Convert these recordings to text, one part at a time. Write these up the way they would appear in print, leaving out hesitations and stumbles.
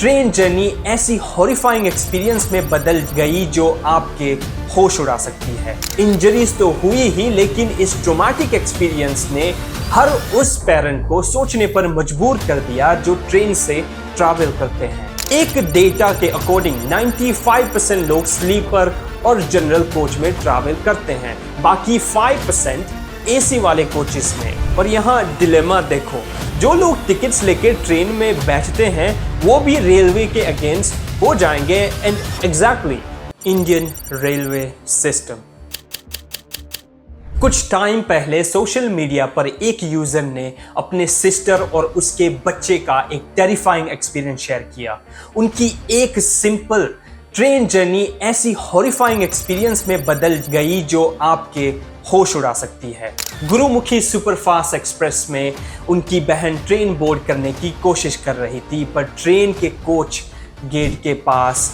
Train journey ऐसी horrifying experience में बदल गई जो आपके होश उड़ा सकती है। इंजरीज तो हुई ही, लेकिन इस ट्रॉमेटिक एक्सपीरियंस ने हर उस पेरेंट को सोचने पर मजबूर कर दिया जो ट्रेन से ट्रैवल करते हैं। एक डेटा के अकॉर्डिंग 95% लोग स्लीपर और जनरल कोच में ट्रैवल करते हैं, बाकी 5% एसी वाले कोचेस में। और यहाँ डिलेमा देखो, जो लोग टिकट्स लेकर ट्रेन में बैठते हैं वो भी रेलवे के अगेंस्ट हो जाएंगे। And exactly Indian railway system. कुछ टाइम पहले सोशल मीडिया पर एक यूजर ने अपने सिस्टर और उसके बच्चे का एक टेरिफाइंग एक्सपीरियंस शेयर किया। उनकी एक सिंपल ट्रेन जर्नी ऐसी हॉरिफाइंग एक्सपीरियंस में बदल गई जो आपके होश उड़ा सकती है। गुरुमुखी सुपरफास्ट एक्सप्रेस में उनकी बहन ट्रेन बोर्ड करने की कोशिश कर रही थी, पर ट्रेन के कोच गेट के पास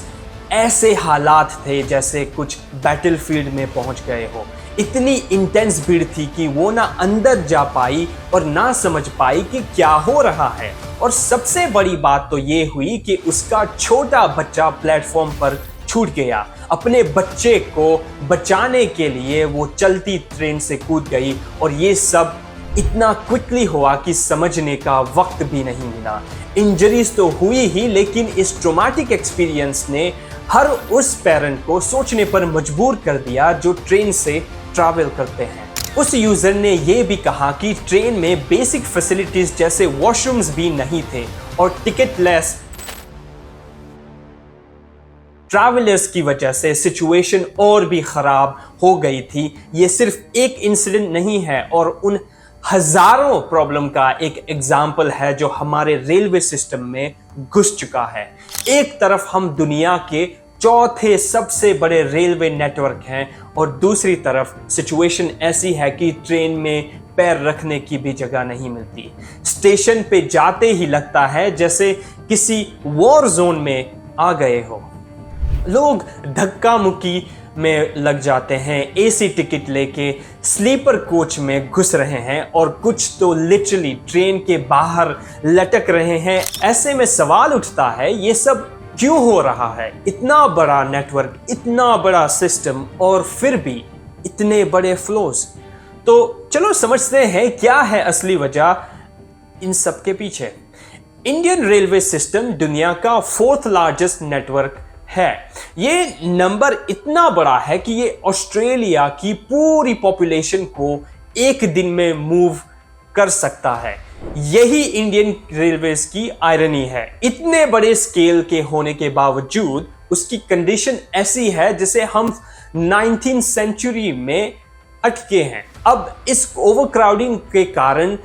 ऐसे हालात थे जैसे कुछ बैटलफील्ड में पहुंच गए हो। इतनी इंटेंस भीड़ थी कि वो ना अंदर जा पाई और ना समझ पाई कि क्या हो रहा है। और सबसे बड़ी बात तो ये हुई कि उसका छोटा बच्चा प्लेटफॉर्म पर छूट गया। अपने बच्चे को बचाने के लिए वो चलती ट्रेन से कूद गई और ये सब इतना क्विकली हुआ कि समझने का वक्त भी नहीं मिला। इंजरीज तो हुई ही, लेकिन इस ट्रॉमेटिक एक्सपीरियंस ने हर उस पेरेंट को सोचने पर मजबूर कर दिया जो ट्रेन से ट्रैवल करते हैं। उस यूजर ने यह भी कहा कि ट्रेन में बेसिक फैसिलिटीज जैसे वॉशरूम्स भी नहीं थे और टिकट लेस ट्रैवलर्स की वजह से सिचुएशन और भी खराब हो गई थी। ये सिर्फ एक इंसिडेंट नहीं है और उन हजारों प्रॉब्लम का एक एग्जाम्पल है जो हमारे रेलवे सिस्टम में घुस चुका है। एक तरफ हम दुनिया के चौथे सबसे बड़े रेलवे नेटवर्क हैं और दूसरी तरफ सिचुएशन ऐसी है कि ट्रेन में पैर रखने की भी जगह नहीं मिलती। स्टेशन पे जाते ही लगता है जैसे किसी वॉर जोन में आ गए हो। लोग धक्का मुक्की में लग जाते हैं, एसी टिकट लेके स्लीपर कोच में घुस रहे हैं और कुछ तो लिटरली ट्रेन के बाहर लटक रहे हैं। ऐसे में सवाल उठता है ये सब क्यों हो रहा है? इतना बड़ा नेटवर्क, इतना बड़ा सिस्टम और फिर भी इतने बड़े फ्लोज। तो चलो समझते हैं क्या है असली वजह इन सब के पीछे। इंडियन रेलवे सिस्टम दुनिया का 4th लार्जेस्ट नेटवर्क है। ये नंबर इतना बड़ा है कि ये ऑस्ट्रेलिया की पूरी पॉपुलेशन को एक दिन में मूव कर सकता है। यही इंडियन रेलवेज की आयरनी है। इतने बड़े स्केल के होने के बावजूद उसकी कंडीशन ऐसी है जैसे हम 19th सेंचुरी में अटके हैं। अब इस ओवरक्राउडिंग के कारण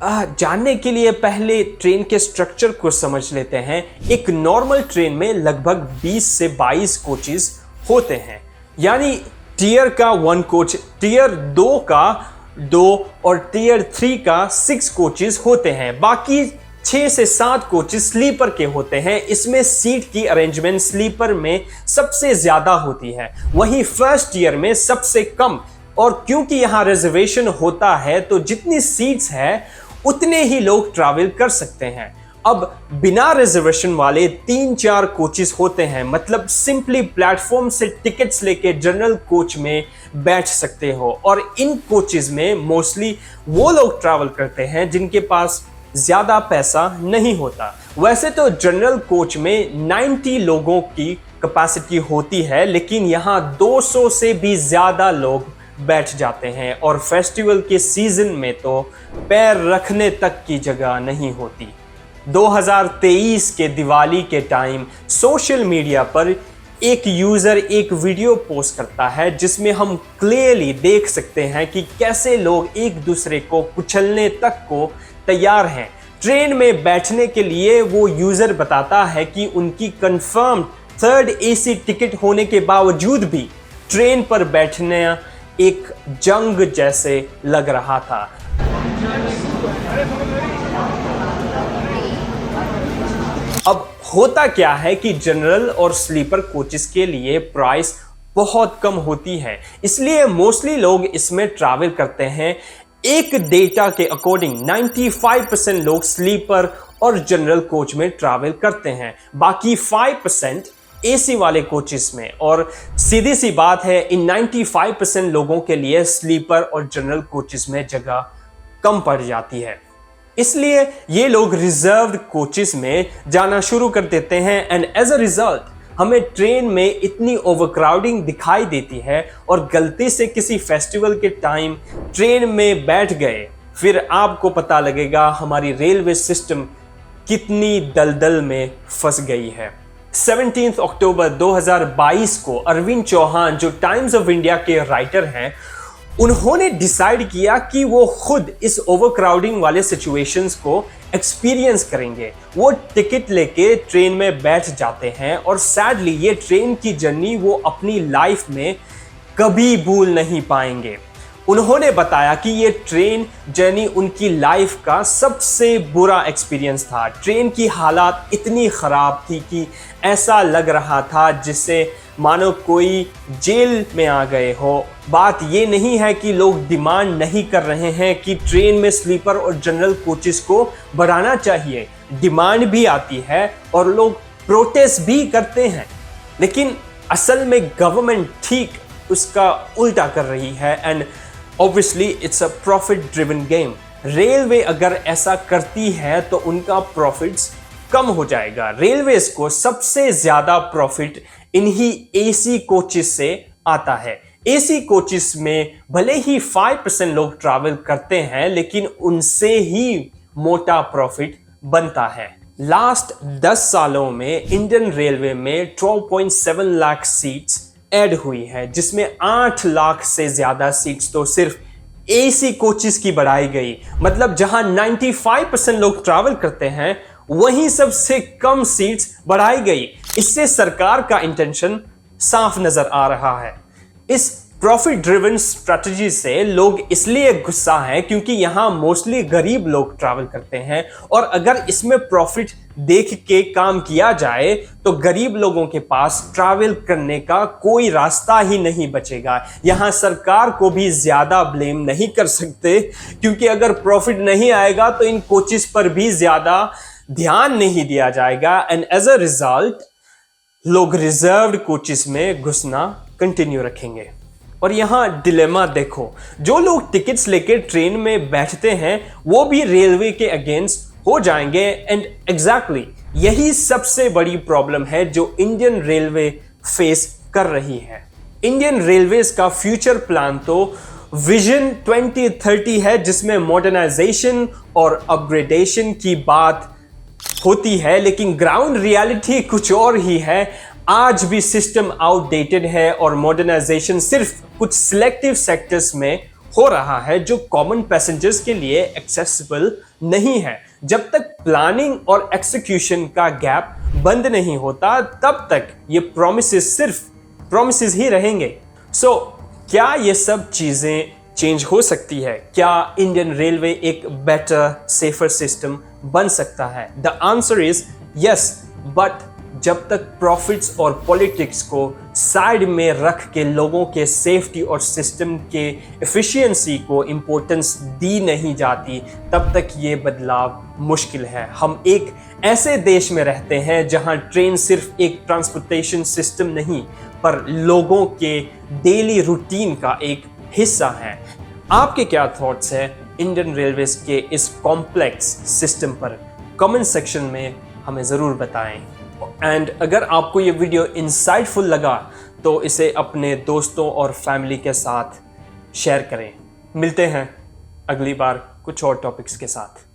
जानने के लिए पहले ट्रेन के स्ट्रक्चर को समझ लेते हैं। एक नॉर्मल ट्रेन में लगभग 20 से 22 कोचेस होते हैं, यानी टियर का 1 कोच, टियर 2 का 2 और टियर 3 का 6 कोचेस होते हैं। बाकी 6 से 7 कोचेस स्लीपर के होते हैं। इसमें सीट की अरेंजमेंट स्लीपर में सबसे ज्यादा होती है, वहीं फर्स्ट ईयर में सबसे कम। और क्योंकि यहाँ रिजर्वेशन होता है तो जितनी सीट्स है उतने ही लोग ट्रैवल कर सकते हैं। अब बिना रिजर्वेशन वाले 3-4 कोचेस होते हैं, मतलब सिंपली प्लेटफॉर्म से टिकट्स लेके जनरल कोच में बैठ सकते हो। और इन कोचेस में मोस्टली वो लोग ट्रैवल करते हैं जिनके पास ज्यादा पैसा नहीं होता। वैसे तो जनरल कोच में 90 लोगों की कैपेसिटी होती है, लेकिन यहाँ 200 से भी ज्यादा लोग बैठ जाते हैं और फेस्टिवल के सीजन में तो पैर रखने तक की जगह नहीं होती। 2023 के दिवाली के टाइम सोशल मीडिया पर एक यूजर एक वीडियो पोस्ट करता है जिसमें हम क्लियरली देख सकते हैं कि कैसे लोग एक दूसरे को कुचलने तक को तैयार हैं। ट्रेन में बैठने के लिए वो यूजर बताता है कि उनकी कंफर्म 3rd एसी टिकट होने के बावजूद भी ट्रेन पर बैठने एक जंग जैसे लग रहा था। अब होता क्या है कि जनरल और स्लीपर कोचेस के लिए प्राइस बहुत कम होती है, इसलिए मोस्टली लोग इसमें ट्रैवल करते हैं। एक डेटा के अकॉर्डिंग 95% लोग स्लीपर और जनरल कोच में ट्रैवल करते हैं, बाकी 5% एसी वाले कोचेस में। और सीधी सी बात है, इन 95% लोगों के लिए स्लीपर और जनरल कोचेस में जगह कम पड़ जाती है, इसलिए ये लोग रिजर्व्ड कोचेस में जाना शुरू कर देते हैं। एंड एज अ रिजल्ट हमें ट्रेन में इतनी ओवरक्राउडिंग दिखाई देती है, और गलती से किसी फेस्टिवल के टाइम ट्रेन में बैठ गए, फिर आपको पता लगेगा हमारी रेलवे सिस्टम कितनी दलदल में फंस गई है। 17 अक्टूबर 2022 को अरविंद चौहान, जो टाइम्स ऑफ इंडिया के राइटर हैं, उन्होंने डिसाइड किया कि वो खुद इस ओवरक्राउडिंग वाले सिचुएशंस को एक्सपीरियंस करेंगे। वो टिकट लेके ट्रेन में बैठ जाते हैं, और सैडली ये ट्रेन की जर्नी वो अपनी लाइफ में कभी भूल नहीं पाएंगे। उन्होंने बताया कि ये ट्रेन जर्नी उनकी लाइफ का सबसे बुरा एक्सपीरियंस था। ट्रेन की हालात इतनी ख़राब थी कि ऐसा लग रहा था जिससे मानो कोई जेल में आ गए हो। बात ये नहीं है कि लोग डिमांड नहीं कर रहे हैं कि ट्रेन में स्लीपर और जनरल कोचेस को बढ़ाना चाहिए, डिमांड भी आती है और लोग प्रोटेस्ट भी करते हैं, लेकिन असल में गवर्नमेंट ठीक उसका उल्टा कर रही है। And obviously it's a profit driven game. Railway अगर ऐसा करती है तो उनका प्रॉफिट्स कम हो जाएगा। रेलवेज को सबसे ज्यादा प्रॉफिट इन्हीं एसी कोचेस से आता है। एसी कोचेस में भले ही 5% लोग ट्रैवल करते हैं, लेकिन उनसे ही मोटा प्रॉफिट बनता है। लास्ट 10 सालों में इंडियन रेलवे में 12.7 लाख सीट्स ऐड हुई है, जिसमें 8 लाख से ज्यादा सीट्स तो सिर्फ एसी कोचेस की बढ़ाई गई। मतलब जहां 95% लोग ट्रैवल करते हैं, वहीं सबसे कम सीट्स बढ़ाई गई। इससे सरकार का इंटेंशन साफ नजर आ रहा है। इस प्रॉफिट ड्रिवन स्ट्रेटजी से लोग इसलिए गुस्सा हैं क्योंकि यहां मोस्टली गरीब लोग ट्रैवल करते हैं, और अगर इसमें प्रॉफिट देख के काम किया जाए तो गरीब लोगों के पास ट्रैवल करने का कोई रास्ता ही नहीं बचेगा। यहां सरकार को भी ज्यादा ब्लेम नहीं कर सकते, क्योंकि अगर प्रॉफिट नहीं आएगा तो इन कोचेस पर भी ज्यादा ध्यान नहीं दिया जाएगा। एंड एज अ रिजल्ट लोग रिजर्व्ड कोचेस में घुसना कंटिन्यू रखेंगे। और यहाँ डिलेमा देखो, जो लोग टिकट्स लेके ट्रेन में बैठते हैं वो भी रेलवे के अगेंस्ट हो जाएंगे। एंड एग्जैक्टली यही सबसे बड़ी प्रॉब्लम है जो इंडियन रेलवे फेस कर रही है। इंडियन रेलवेज का फ्यूचर प्लान तो विजन 2030 है, जिसमें मॉडर्नाइजेशन और अपग्रेडेशन की बात होती है, लेकिन ग्राउंड रियलिटी कुछ और ही है। आज भी सिस्टम आउटडेटेड है और मॉडर्नाइजेशन सिर्फ कुछ सिलेक्टिव सेक्टर्स में हो रहा है जो कॉमन पैसेंजर्स के लिए एक्सेसिबल नहीं है। जब तक प्लानिंग और एक्सिक्यूशन का गैप बंद नहीं होता, तब तक ये प्रॉमिसेस सिर्फ प्रॉमिसेस ही रहेंगे। सो क्या ये सब चीजें चेंज हो सकती है? क्या इंडियन रेलवे एक बेटर सेफर सिस्टम बन सकता है? The answer is yes, but जब तक प्रॉफिट्स और पॉलिटिक्स को साइड में रख के लोगों के सेफ्टी और सिस्टम के एफिशिएंसी को इम्पोर्टेंस दी नहीं जाती, तब तक ये बदलाव मुश्किल है। हम एक ऐसे देश में रहते हैं जहां ट्रेन सिर्फ एक ट्रांसपोर्टेशन सिस्टम नहीं, पर लोगों के डेली रूटीन का एक हिस्सा है। आपके क्या थॉट्स हैं इंडियन रेलवेज के इस कॉम्प्लेक्स सिस्टम पर? कमेंट सेक्शन में हमें ज़रूर बताएं। एंड अगर आपको ये वीडियो इंसाइटफुल लगा तो इसे अपने दोस्तों और फैमिली के साथ शेयर करें। मिलते हैं अगली बार कुछ और टॉपिक्स के साथ।